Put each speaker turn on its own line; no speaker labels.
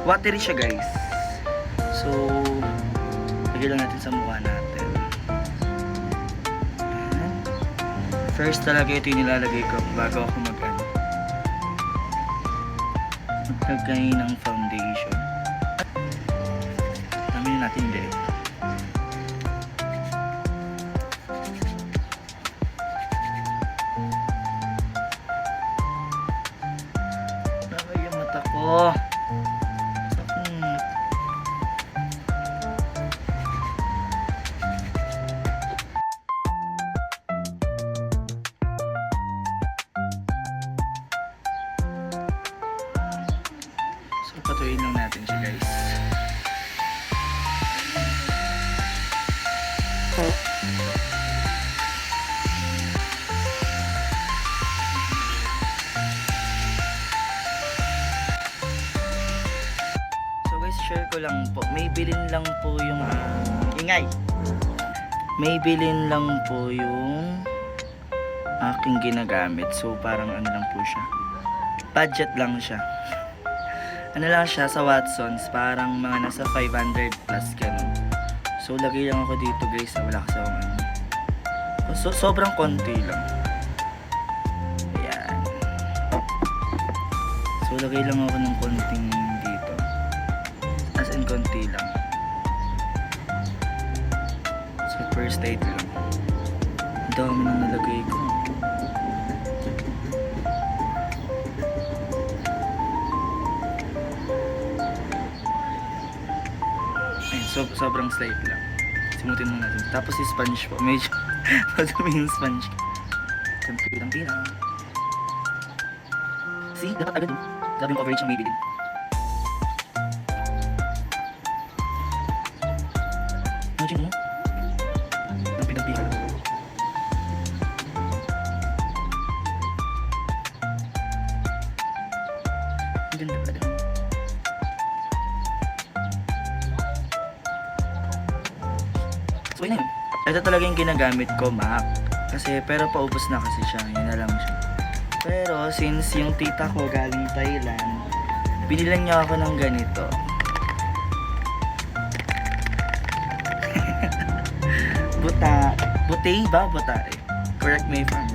Watery siya guys. So, lagay lang natin sa mukha natin. Ayan. First talaga ito yung nilalagay ko bago ako maglagay ng foundation. Amin natin direct. Lagay yung mata ko. Patuloy lang natin siya guys. So guys, share ko lang po. May bilin lang po yung ingay. May bilin lang po yung aking ginagamit. So parang ano lang po siya. Budget lang siya. Ano lang siya sa Watsons, parang mga nasa 500 plus ganun. So lagay lang ako dito guys, wala kasi akong ano. So sobrang konti lang. Ayan. So lagay lang ako ng konting dito. As in konti lang. So first aid lang. Ang dami nang nalagay ko. Sobrang slight lang. Simutin mo natin. Tapos si sponge po. Medyo madumi yung sponge. Pilang-pilang. See? Dapat agad. Sabi yung coverage ng Maybelline. Imagine mo. Ang pilang-pilang. Ang ganda pala. So yun. Ito talaga yung ginagamit ko, MAC. Kasi, pero paubos na kasi siya. Yun na lang siya. Pero, since yung tita ko galing Thailand, binilan niya ako ng ganito. Butay ba? Butay. Correct me if I'm